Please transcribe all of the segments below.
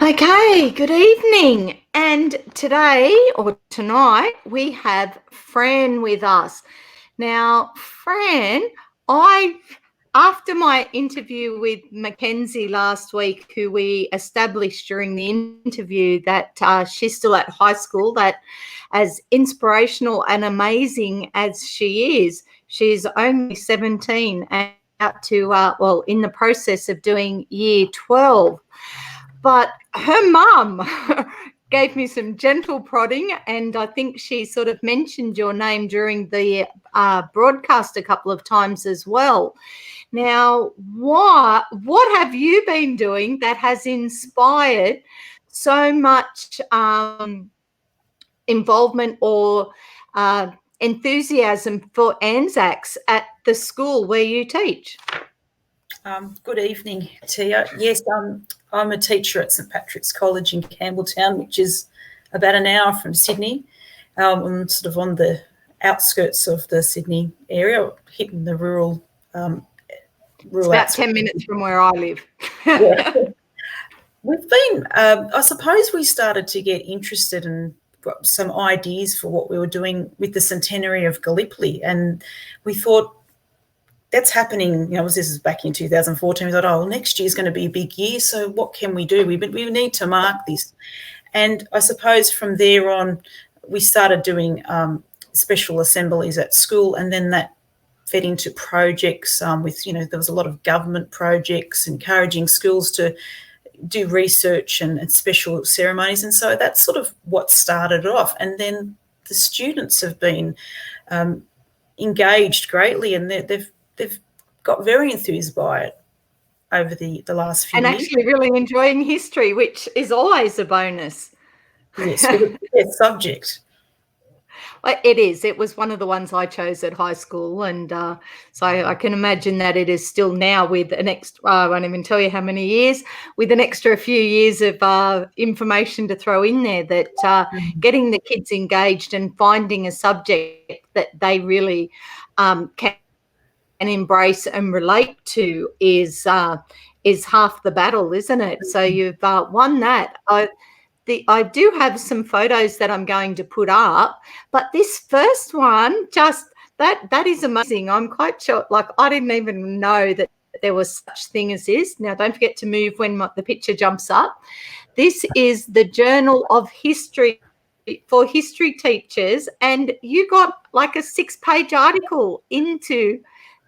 Okay, good evening. And today or tonight we have Fran with us. Now, Fran, after my interview with Mackenzie last week, who we established during the interview that she's still at high school, that as inspirational and amazing as she is, she's only 17 and out to, in the process of doing year 12. But her mum gave me some gentle prodding, and I think she sort of mentioned your name during the broadcast a couple of times as well. Now, what have you been doing that has inspired so much involvement or enthusiasm for Anzacs at the school where you teach? Good evening, Tia. Yes, I'm a teacher at St Patrick's College in Campbelltown, which is about an hour from Sydney. I'm sort of on the outskirts of the Sydney area, hitting the rural. It's about 10 minutes from where I live. Yeah. We've been, I suppose we started to get interested and got some ideas for what we were doing with the centenary of Gallipoli, and we thought, that's happening, this is back in 2014. We thought, next year's going to be a big year, so what can we do? We need to mark this. And I suppose from there on, we started doing special assemblies at school, and then that fed into projects with, there was a lot of government projects encouraging schools to do research and special ceremonies. And so that's sort of what started off. And then the students have been engaged greatly, and they've got very enthused by it over the last few years. And actually really enjoying history, which is always a bonus. Yes, it's subject. It is. It was one of the ones I chose at high school, and so I can imagine that it is still now with an extra, I won't even tell you how many years, with an extra few years of information to throw in there, that getting the kids engaged and finding a subject that they really can embrace and relate to is half the battle, isn't it? So you've won that. I do have some photos that I'm going to put up, but this first one, just that is amazing. I'm quite sure, I didn't even know that there was such thing as this. Now, don't forget to move when the picture jumps up. This is the Journal of History for history teachers, and you got like a 6-page article into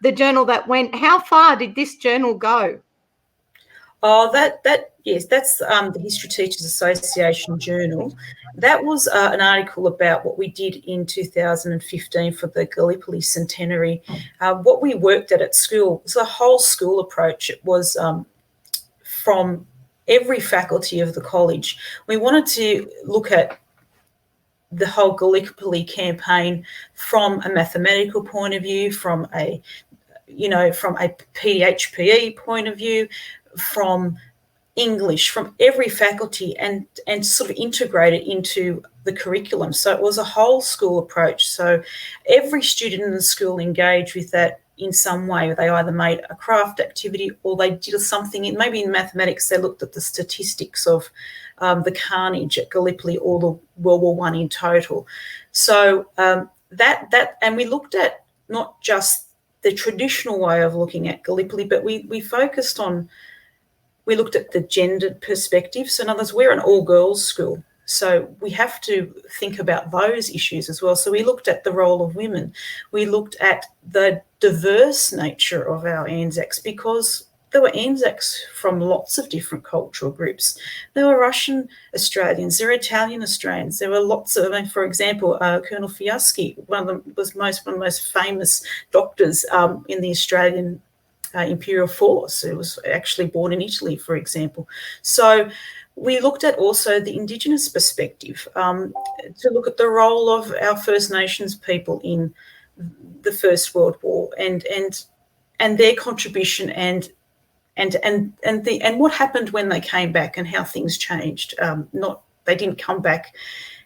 the journal that went. How far did this journal go? Oh, yes, that's the History Teachers Association journal. That was an article about what we did in 2015 for the Gallipoli centenary. What we worked at school was a whole school approach. It was from every faculty of the college. We wanted to look at the whole Gallipoli campaign from a mathematical point of view, from a PHPE point of view, from English, from every faculty, and sort of integrate it into the curriculum. So it was a whole school approach. So every student in the school engaged with that in some way. They either made a craft activity or they did something. Maybe in mathematics, they looked at the statistics of the carnage at Gallipoli or the World War I in total. So that and we looked at not just the traditional way of looking at Gallipoli, but we focused on. We looked at the gendered perspective. So in other words, we're an all-girls school, so we have to think about those issues as well. So we looked at the role of women. We looked at the diverse nature of our Anzacs, because there were Anzacs from lots of different cultural groups. There were Russian Australians, there were Italian Australians, there were lots of, for example, Colonel Fieschi, one of the most famous doctors in the Australian Imperial Force, who was actually born in Italy, for example. So we looked at also the Indigenous perspective, to look at the role of our First Nations people in the First World War and their contribution and what happened when they came back and how things changed. They didn't come back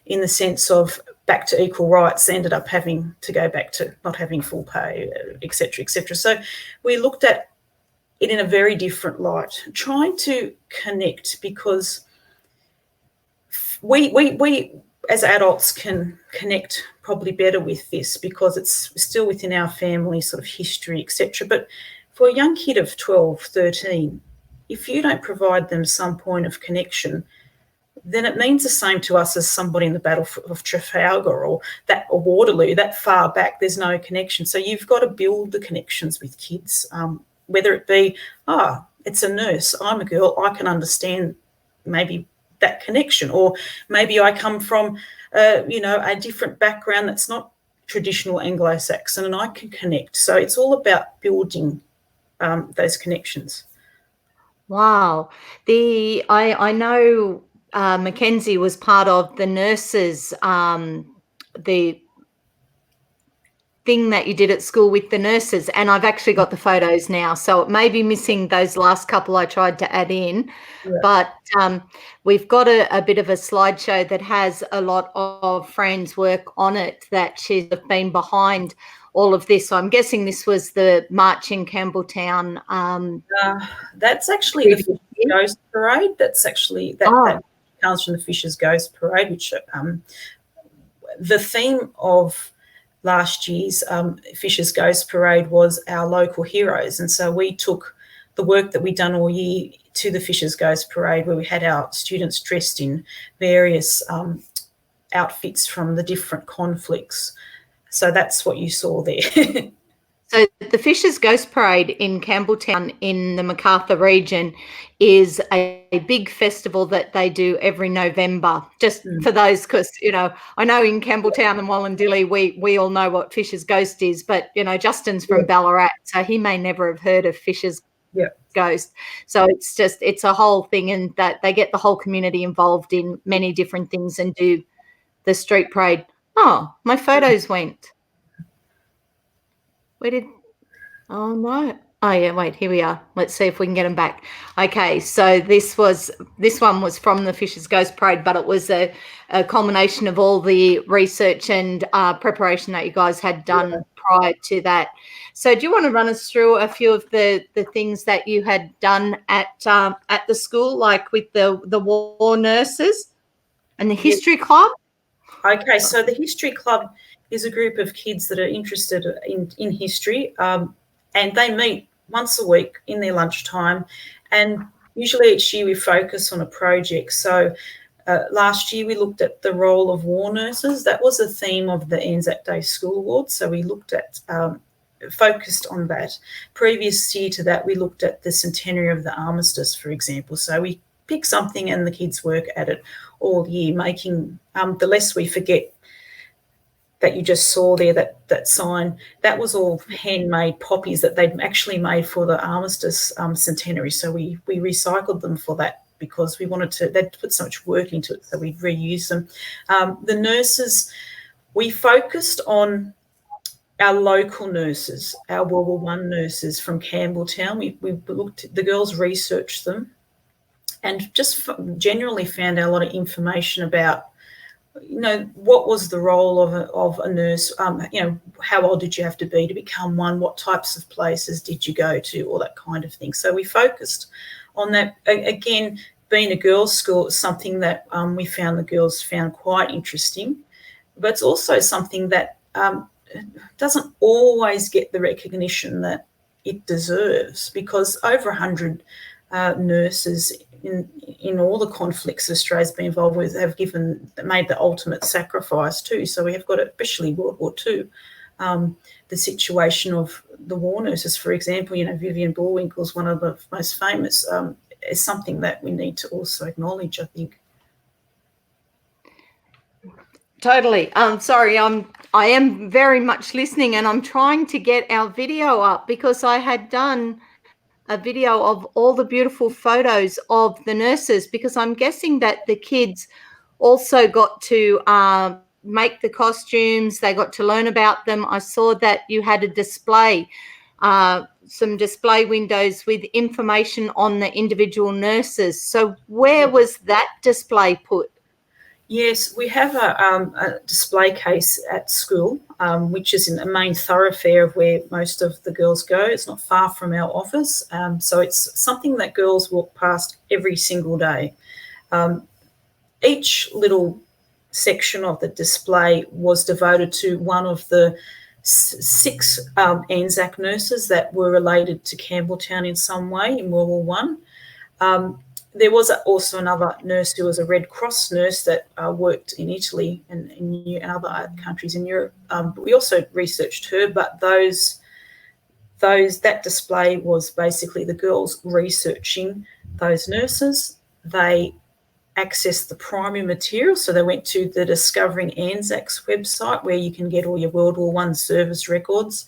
in the sense of back to equal rights. They ended up having to go back to not having full pay, et cetera, et cetera. So we looked at it in a very different light, trying to connect, because we as adults can connect probably better with this because it's still within our family sort of history, etc. But for a young kid of 12, 13, if you don't provide them some point of connection, then it means the same to us as somebody in the Battle of Trafalgar or Waterloo, that far back, there's no connection. So you've got to build the connections with kids, whether it be, it's a nurse, I'm a girl, I can understand maybe that connection, or maybe I come from, a different background that's not traditional Anglo-Saxon and I can connect. So it's all about building those connections. Wow. I know Mackenzie was part of the nurses, the thing that you did at school with the nurses, and I've actually got the photos now, so it may be missing those last couple I tried to add in. Yeah. But we've got a bit of a slideshow that has a lot of Fran's work on it, that she's been behind all of this. So I'm guessing this was the march in Campbelltown. That's actually the Fisher's Ghost Parade. That's actually that comes from the Fisher's Ghost Parade, which the theme of last year's Fisher's Ghost Parade was our local heroes. And so we took the work that we'd done all year to the Fisher's Ghost Parade, where we had our students dressed in various outfits from the different conflicts. So that's what you saw there. So the Fisher's Ghost Parade in Campbelltown in the Macarthur region is a big festival that they do every November, just for those, because, I know in Campbelltown and Wallandilly we all know what Fisher's Ghost is, but, Justin's from Ballarat, so he may never have heard of Fisher's Ghost. So it's a whole thing, and that they get the whole community involved in many different things and do the street parade. Oh, my photos went. Oh, no. Oh, yeah, wait, here we are. Let's see if we can get them back. Okay, so this one was from the Fisher's Ghost Parade, but it was a culmination of all the research and preparation that you guys had done prior to that. So do you want to run us through a few of the things that you had done at the school, like with the war nurses and the history club? Okay, so the history club is a group of kids that are interested in history, and they meet once a week in their lunchtime, and usually each year we focus on a project. So last year we looked at the role of war nurses. That was a theme of the Anzac Day School Awards, so we looked at focused on that. Previous year to that, we looked at the centenary of the armistice, for example. So we pick something and the kids work at it all year, making the less we forget that you just saw there, that sign, that was all handmade poppies that they'd actually made for the armistice centenary. So we recycled them for that because we wanted to, they'd put so much work into it, so we'd reuse them. The nurses, we focused on our local nurses, our World War I nurses from Campbelltown. We looked, the girls researched them and just generally found out a lot of information about, what was the role of a nurse, how old did you have to be to become one, what types of places did you go to, all that kind of thing. So we focused on that. Again, being a girls' school is something that we found the girls found quite interesting, but it's also something that doesn't always get the recognition that it deserves, because over 100 nurses in all the conflicts Australia's been involved with have made the ultimate sacrifice too. So we have got, especially World War II, the situation of the war nurses, for example, Vivian Bullwinkle's one of the most famous, is something that we need to also acknowledge, I think. Totally. Sorry, I am very much listening, and I'm trying to get our video up because I had done a video of all the beautiful photos of the nurses, because I'm guessing that the kids also got to make the costumes. They got to learn about them. I saw that you had a display, some display windows with information on the individual nurses. So where was that display put? Yes, we have a display case at school, which is in the main thoroughfare of where most of the girls go. It's not far from our office, so it's something that girls walk past every single day. each little section of the display was devoted to one of the six Anzac nurses that were related to Campbelltown in some way in World War One. There was also another nurse who was a Red Cross nurse that worked in Italy and in other countries in Europe. But we also researched her, but that display was basically the girls researching those nurses. They accessed the primary material, so they went to the Discovering Anzacs website where you can get all your World War One service records,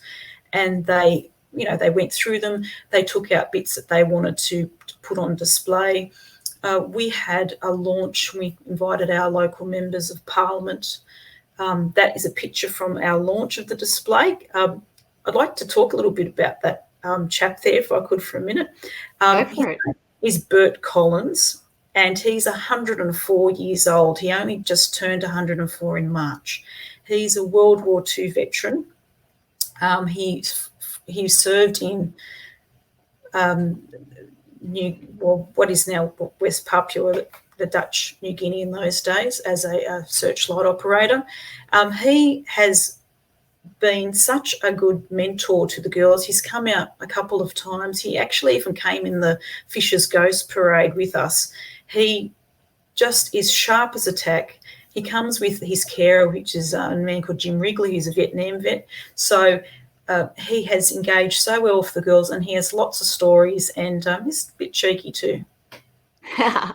and they went through them. They took out bits that they wanted to put on display. We had a launch. We invited our local members of Parliament. That is a picture from our launch of the display. I'd like to talk a little bit about that chap there, if I could, for a minute. His name is Bert Collins, and he's 104 years old. He only just turned 104 in March. He's a World War II veteran. He served in what is now West Papua, the Dutch New Guinea in those days, as a searchlight operator. He has been such a good mentor to the girls. He's come out a couple of times. He actually even came in the Fisher's Ghost Parade with us. He just is sharp as a tack. He comes with his carer, which is a man called Jim Wrigley, who's a Vietnam vet. So he has engaged so well with the girls, and he has lots of stories, and he's a bit cheeky too. Yeah,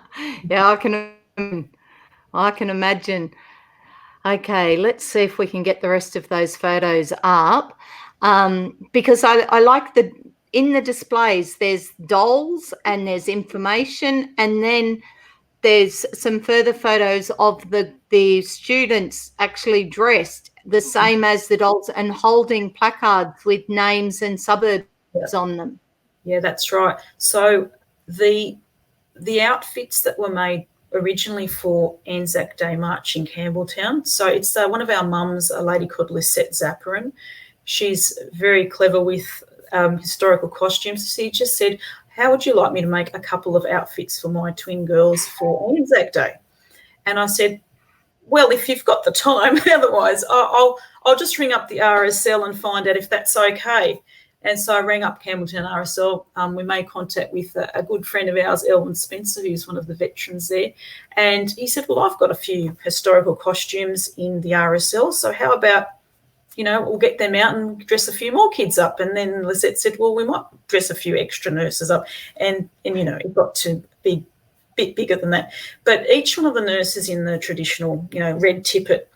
I can imagine. Okay, let's see if we can get the rest of those photos up, because I like in the displays there's dolls and there's information, and then there's some further photos of the students actually dressed the same as the dolls and holding placards with names and suburbs on them. Yeah, that's right. So the outfits that were made originally for Anzac Day March in Campbelltown. So it's one of our mums, a lady called Lucette Zapirain. She's very clever with historical costumes. She just said, how would you like me to make a couple of outfits for my twin girls for Anzac Day? And I said, well, if you've got the time, otherwise I'll just ring up the RSL and find out if that's okay. And so I rang up Campbelltown RSL. We made contact with a good friend of ours, Elwyn Spencer, who's one of the veterans there. And he said, well, I've got a few historical costumes in the RSL, so how about, we'll get them out and dress a few more kids up. And then Lisette said, well, we might dress a few extra nurses up. And it got to be a bit bigger than that. But each one of the nurses in the traditional, red tippet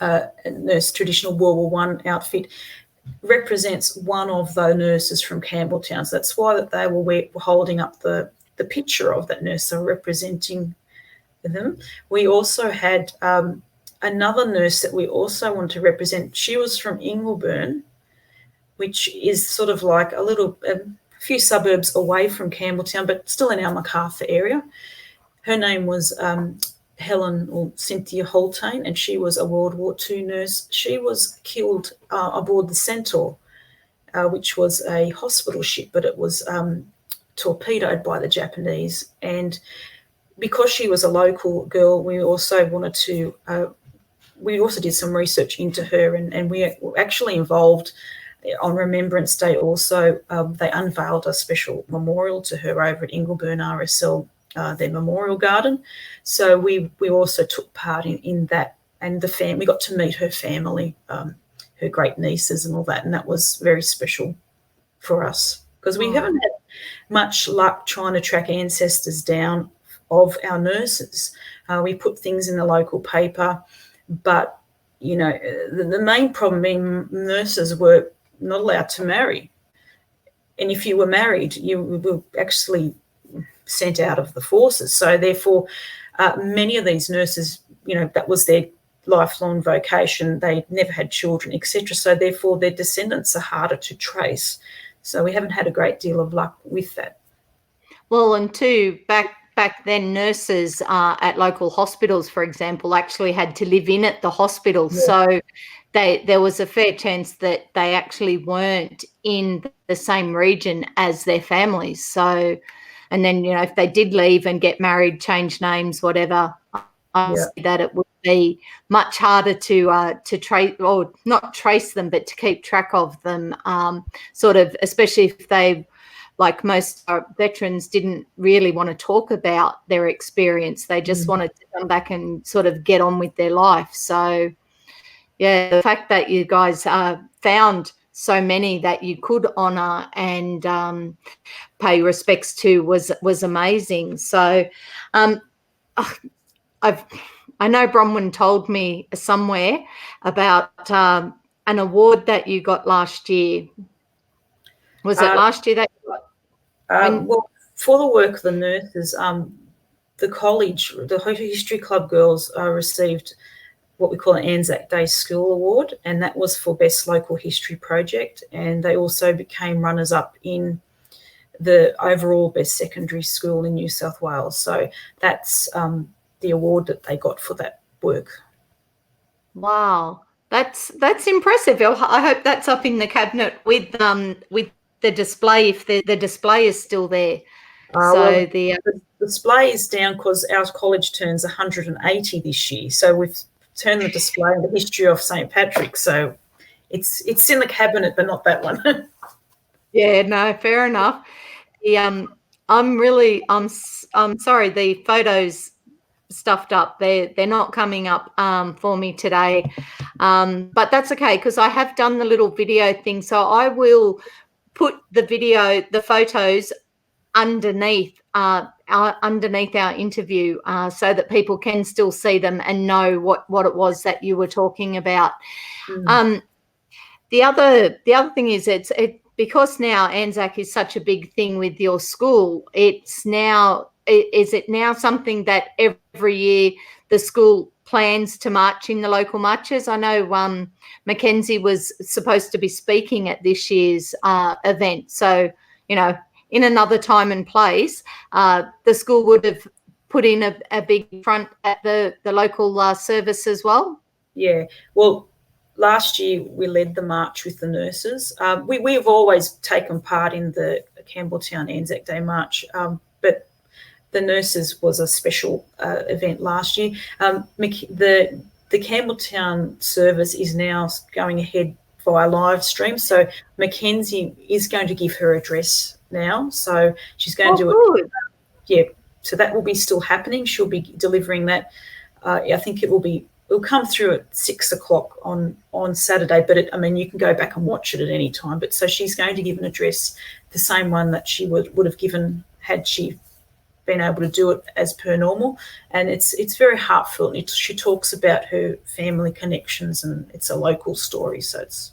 nurse, traditional World War One outfit represents one of the nurses from Campbelltown. So that's why that they were holding up the picture of that nurse, so representing them. We also had another nurse that we also want to represent. She was from Ingleburn, which is sort of like a few suburbs away from Campbelltown, but still in our Macarthur area. Her name was Helen or Cynthia Haultain, and she was a World War II nurse. She was killed aboard the Centaur, which was a hospital ship, but it was torpedoed by the Japanese. And because she was a local girl, we also wanted to, we also did some research into her, and we were actually involved on Remembrance Day also. They unveiled a special memorial to her over at Ingleburn RSL, their memorial garden. So we also took part in that, and we got to meet her family, her great nieces and all that, and that was very special for us because we haven't had much luck trying to track ancestors down of our nurses. We put things in the local paper, but the main problem being nurses were not allowed to marry, and if you were married, you were actually sent out of the forces. So therefore, many of these nurses, that was their lifelong vocation. They never had children, etc. So therefore, their descendants are harder to trace. So we haven't had a great deal of luck with that. Well, and too, back then, nurses at local hospitals, for example, actually had to live in at the hospital. Yeah. So there was a fair chance that they actually weren't in the same region as their families. So and then, you know, if they did leave and get married, change names, whatever, I see that it would be much harder to trace, or not trace them, but to keep track of them, sort of, especially if they, like most veterans, didn't really want to talk about their experience. They just wanted to come back and sort of get on with their life. So, yeah, the fact that you guys found so many that you could honour and pay respects to was amazing. So, I know Bronwyn told me somewhere about an award that you got last year. Was it last year that you got? Well, for the work of the nurses, the college, the History Club girls received what we call an Anzac Day School Award, and that was for Best Local History Project. And they also became runners-up in the overall Best Secondary School in New South Wales. So that's the award that they got for that work. Wow, that's impressive. I hope that's up in the cabinet with the display, if the display is still there. So the display is down because our college turns 180 this year. So we've turned the display in the history of St. Patrick's. So it's in the cabinet, but not that one. Yeah, no, fair enough. I'm sorry, the photos stuffed up. They're not coming up for me today, but that's okay, because I have done the little video thing. So I will put the photos underneath our interview, so that people can still see them and know what it was that you were talking about. The other thing is, because now Anzac is such a big thing with your school, is it now something that every year the school plans to march in the local marches? I know Mackenzie was supposed to be speaking at this year's event. So, you know, in another time and place, the school would have put in a big front at the local service as well. Yeah, well, last year we led the march with the nurses. We've always taken part in the Campbelltown Anzac Day March, but the nurses was a special event last year. The Campbelltown service is now going ahead via live stream. So Mackenzie is going to give her address now. So she's going to do it. Yeah, so that will be still happening. She'll be delivering that. I think it'll come through at 6 o'clock on Saturday, but you can go back and watch it at any time. But so she's going to give an address, the same one that she would have given had she been able to do it as per normal. And it's very heartfelt. She talks about her family connections, and it's a local story. So it's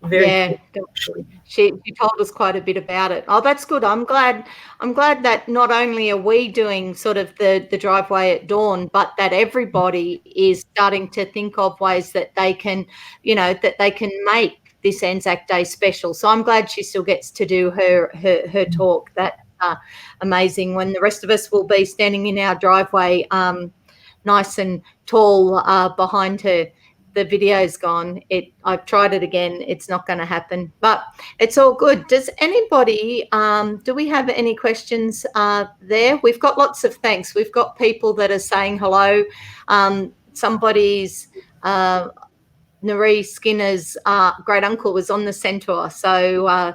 very cool, actually. She told us quite a bit about it. Oh, that's good. I'm glad that not only are we doing sort of the driveway at dawn, but that everybody is starting to think of ways that they can, make this Anzac Day special. So I'm glad she still gets to do her talk. That's amazing, when the rest of us will be standing in our driveway nice and tall behind her. The video's gone. I've tried it again. It's not going to happen, but it's all good. Does anybody, do we have any questions there? We've got lots of thanks. We've got people that are saying hello. Somebody's, Naree Skinner's great uncle was on the Centaur. So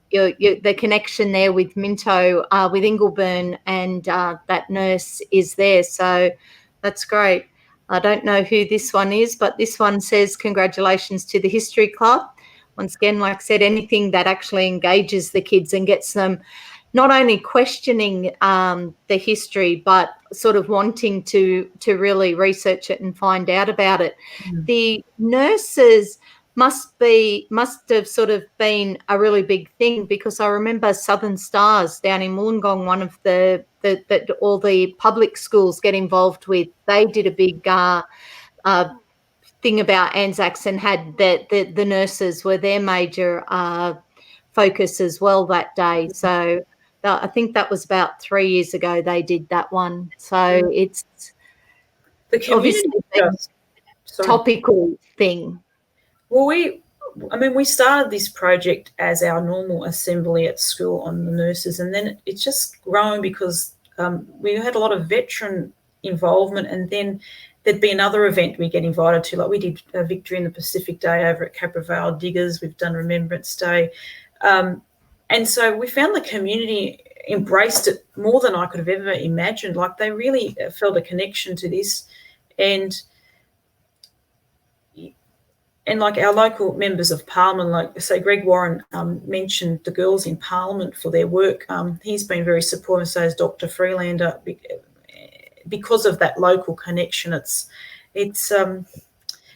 the connection there with Minto, with Ingleburn, and that nurse is there. So that's great. I don't know who this one is, but this one says, congratulations to the History Club. Once again, like I said, anything that actually engages the kids and gets them not only questioning the history, but sort of wanting to really research it and find out about it. The nurses must have sort of been a really big thing, because I remember Southern Stars down in Wollongong, one of that all the public schools get involved with. They did a big thing about Anzacs, and had the nurses were their major focus as well that day. So I think that was about 3 years ago they did that one. So it's the community obviously a topical thing. Well, I mean, we started this project as our normal assembly at school on the nurses, and then it's just grown because we had a lot of veteran involvement, and then there'd be another event we get invited to, like we did Victory in the Pacific Day over at Capra Vale Diggers. We've done Remembrance Day. And so we found the community embraced it more than I could have ever imagined. Like they really felt a connection to this. And like our local members of Parliament, like say Greg Warren mentioned the girls in Parliament for their work. He's been very supportive, so has Dr. Freelander, because of that local connection. It's in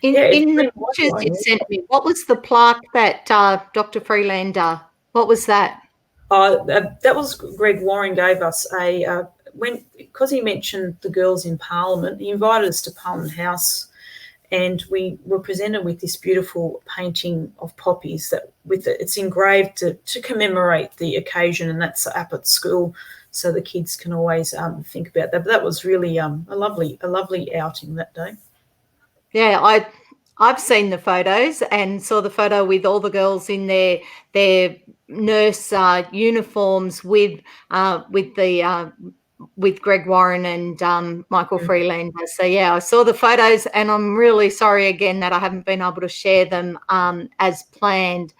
the pictures you sent me, what was the plaque that Dr. Freelander, what was that? That was Greg Warren gave us because he mentioned the girls in Parliament, he invited us to Parliament House, and we were presented with this beautiful painting of poppies that it's engraved to commemorate the occasion, and that's up at school, so the kids can always think about that. But that was really a lovely outing that day. Yeah, I've seen the photos and saw the photo with all the girls in their nurse uniforms with Greg Warren and Michael Freelander. So yeah, I saw the photos, and I'm really sorry again that I haven't been able to share them as planned.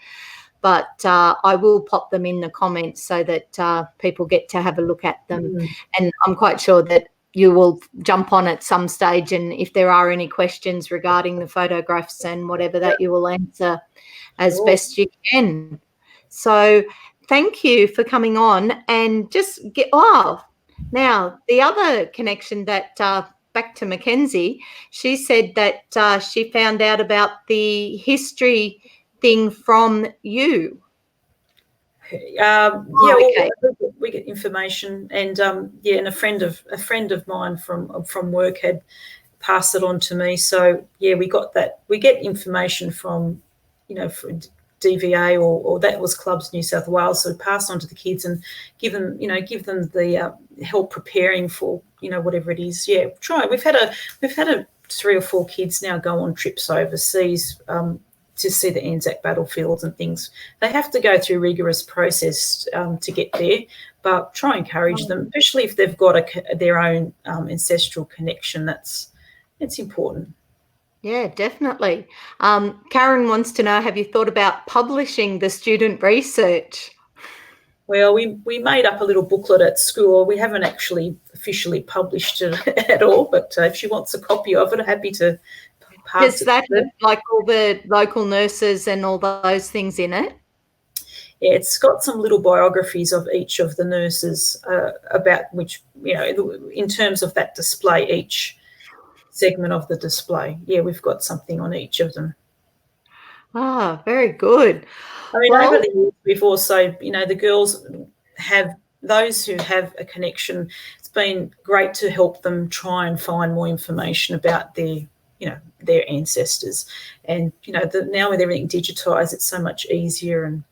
But I will pop them in the comments so that people get to have a look at them. And I'm quite sure that you will jump on at some stage, and if there are any questions regarding the photographs and whatever, that you will answer as best you can. So thank you for coming on, and just now the other connection that back to Mackenzie, she said that she found out about the history thing from you. Okay. We get information, and and a friend of mine from work had passed it on to me. So yeah, we got that. We get information from, from DVA or that was Clubs New South Wales. So pass on to the kids and give them the help preparing for whatever it is. Yeah, try. We've had a 3 or 4 kids now go on trips overseas. To see the Anzac battlefields and things. They have to go through a rigorous process to get there, but try and encourage them, especially if they've got their own ancestral connection. It's important. Yeah, definitely. Karen wants to know, have you thought about publishing the student research? Well, we made up a little booklet at school. We haven't actually officially published it at all, but if she wants a copy of it, I'm happy to. Does that have like all the local nurses and all those things in it? Yeah, it's got some little biographies of each of the nurses about which, in terms of that display, each segment of the display. Yeah, we've got something on each of them. Ah, very good. I mean, over the years, we've also, the girls have those who have a connection. It's been great to help them try and find more information about their ancestors, and now with everything digitized, it's so much easier. And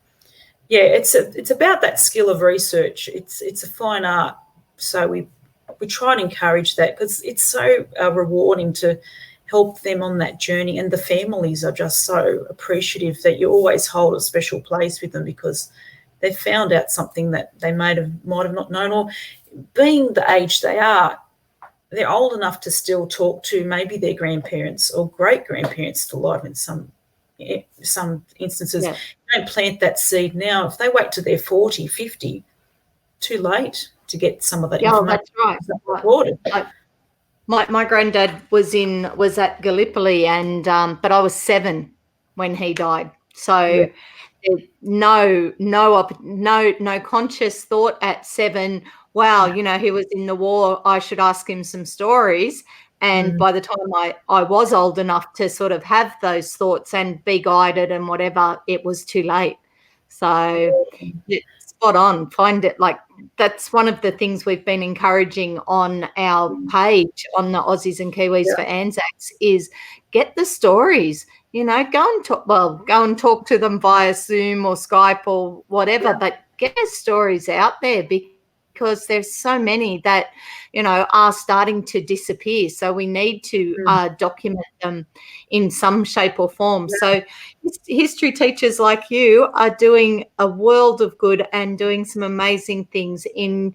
yeah, it's about that skill of research. It's a fine art, so we try and encourage that, because it's so rewarding to help them on that journey, and the families are just so appreciative that you always hold a special place with them, because they've found out something that they might have not known, or being the age they are, they're old enough to still talk to maybe their grandparents or great-grandparents still alive in some instances. Yeah. You don't plant that seed now. If they wait till they're 40, 50, too late to get some of that information. That's right. My granddad was at Gallipoli, and but I was 7 when he died. So no conscious thought at 7. Wow, he was in the war. I should ask him some stories. And by the time I was old enough to sort of have those thoughts and be guided and whatever, it was too late. So it's spot on. Find it, like, that's one of the things we've been encouraging on our page on the Aussies and Kiwis for Anzacs is get the stories. Go and talk to them via Zoom or Skype or whatever, but get their stories out there, because there's so many that, are starting to disappear. So we need to document them in some shape or form. Yeah. So history teachers like you are doing a world of good and doing some amazing things in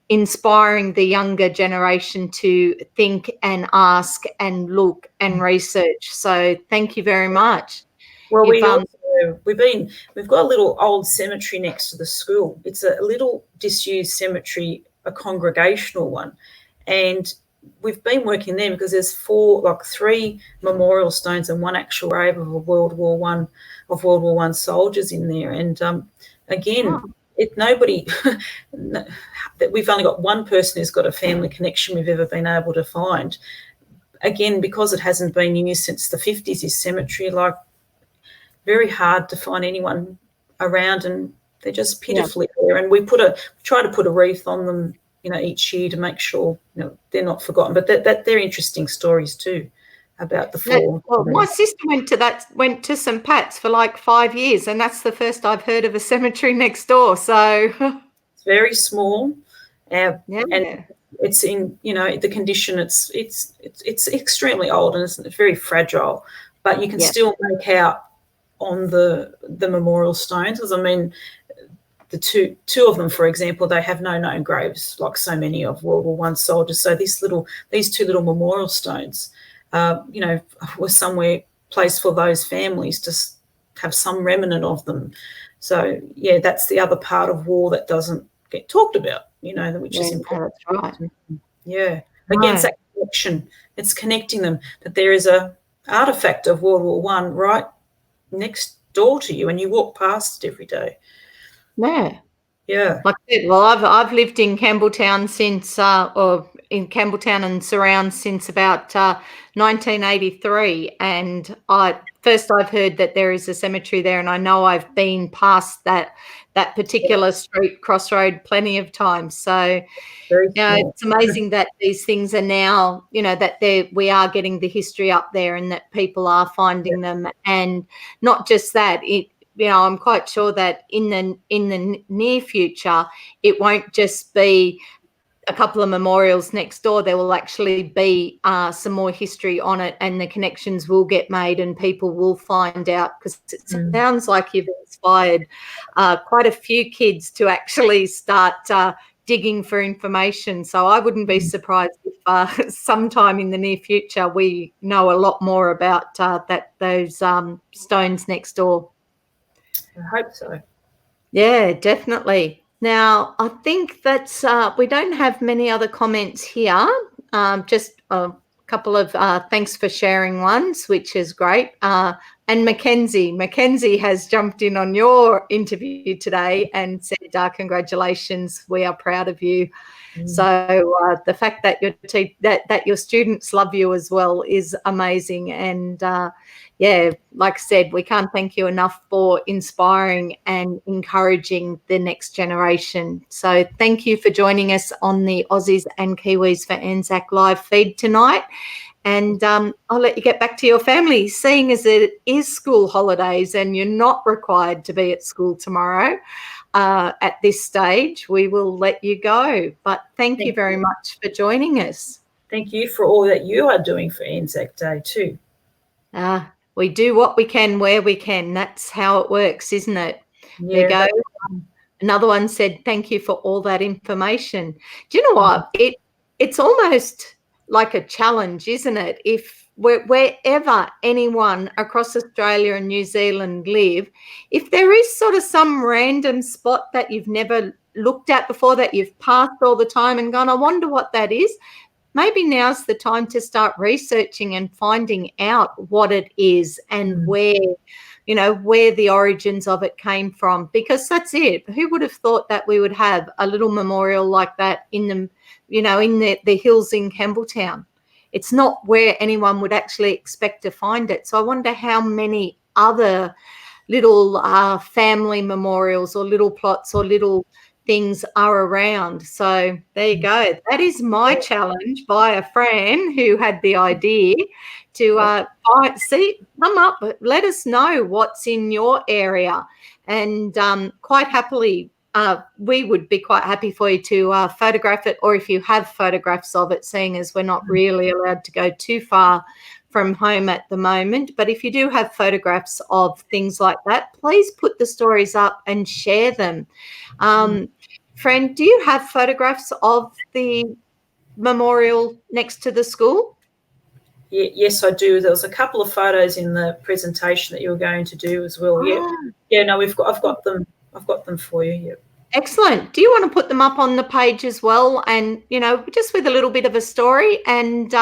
inspiring the younger generation to think and ask and look and research. So thank you very much. Well, we've got a little old cemetery next to the school. It's a little disused cemetery, a congregational one, and we've been working there because there's 3 memorial stones and one actual grave of World War One soldiers in there. And we've only got one person who's got a family connection we've ever been able to find. Again, because it hasn't been used since the 50s, this cemetery, very hard to find anyone around, and they're just pitifully there. And we try to put a wreath on them, each year to make sure they're not forgotten. But that they're interesting stories too about the fall. Well, my sister went to St. Pat's for 5 years, and that's the first I've heard of a cemetery next door. So it's very small, and it's in the condition. It's extremely old and it's very fragile, but you can still make out on the memorial stones. Because the two of them, for example, they have no known graves like so many of World War One soldiers. So these 2 little memorial stones, were somewhere placed for those families to have some remnant of them. So that's the other part of war that doesn't get talked about, which is important. That's right. Yeah. Again, it's that connection. It's connecting them, that there is a artifact of World War One right next door to you, and you walk past it every day. Yeah. Like I said, well, I've lived in Campbelltown since, or in Campbelltown and surrounds since about 1983, and I've heard that there is a cemetery there, and I know I've been past that particular street crossroad plenty of times. So it's amazing that these things are now, that we are getting the history up there and that people are finding them. And not just that, I'm quite sure that in the near future, it won't just be a couple of memorials next door. There will actually be some more history on it, and the connections will get made and people will find out, because it sounds like you've inspired quite a few kids to actually start digging for information. So I wouldn't be surprised if sometime in the near future we know a lot more about those stones next door. I hope so. Yeah, definitely. Now, I think that's we don't have many other comments here. Just a couple of thanks for sharing ones, which is great. And Mackenzie has jumped in on your interview today and said, congratulations, we are proud of you. So the fact that that your students love you as well is amazing. And like I said, we can't thank you enough for inspiring and encouraging the next generation. So thank you for joining us on the Aussies and Kiwis for Anzac Live feed tonight. And I'll let you get back to your family, seeing as it is school holidays and you're not required to be at school tomorrow. At this stage, we will let you go. But thank you very much for joining us. Thank you for all that you are doing for Anzac Day too. We do what we can where we can. That's how it works, isn't it? Yeah, there you go. Another one said, thank you for all that information. Do you know what? It's almost like a challenge, isn't it? If wherever anyone across Australia and New Zealand live, if there is sort of some random spot that you've never looked at before, that you've passed all the time and gone, I wonder what that is, maybe now's the time to start researching and finding out what it is and where the origins of it came from, because that's it. Who would have thought that we would have a little memorial like that in the hills in Campbelltown? It's not where anyone would actually expect to find it. So I wonder how many other little family memorials or little plots or little things are around. So there you go. That is my challenge via Fran, who had the idea to come up, let us know what's in your area. And quite happily, we would be quite happy for you to photograph it, or if you have photographs of it, seeing as we're not really allowed to go too far from home at the moment. But if you do have photographs of things like that, please put the stories up and share them. Fran, do you have photographs of the memorial next to the school? Yes, I do. There was a couple of photos in the presentation that you were going to do as well. Yeah. No, I've got them. I've got them for you. Yeah. Excellent. Do you want to put them up on the page as well? And, just with a little bit of a story. And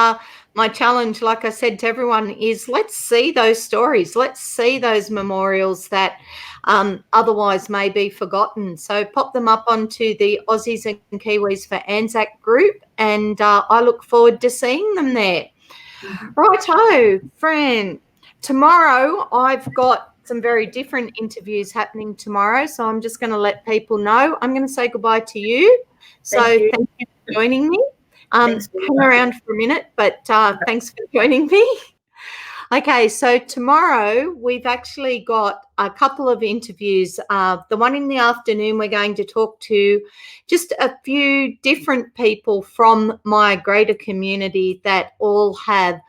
my challenge, like I said to everyone, is let's see those stories. Let's see those memorials that otherwise may be forgotten. So pop them up onto the Aussies and Kiwis for Anzac group. And I look forward to seeing them there. Righto, Fran. Tomorrow I've got some very different interviews happening tomorrow, so I'm just going to let people know. I'm going to say goodbye to you. Thank you for joining me. Hang around for a minute, but thanks for joining me. Okay, so tomorrow we've actually got a couple of interviews. The one in the afternoon, we're going to talk to just a few different people from my greater community that all have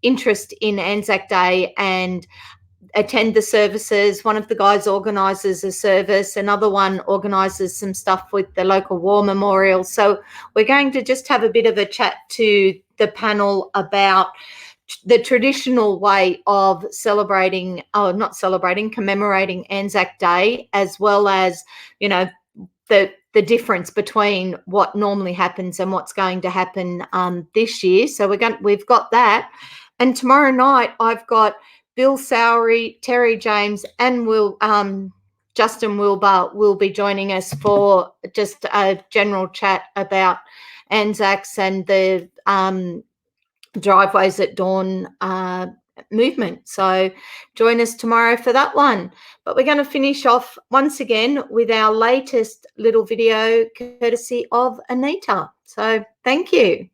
interest in Anzac Day and attend the services. One of the guys organises a service, another one organises some stuff with the local war memorial. So we're going to just have a bit of a chat to the panel about the traditional way of commemorating Anzac Day, as well as, the difference between what normally happens and what's going to happen this year. So we've got that. And tomorrow night I've got Bill Sowery, Terry James, and Justin Wilbur will be joining us for just a general chat about Anzacs and the Driveways at Dawn movement. So join us tomorrow for that one. But we're going to finish off once again with our latest little video courtesy of Anita. So thank you.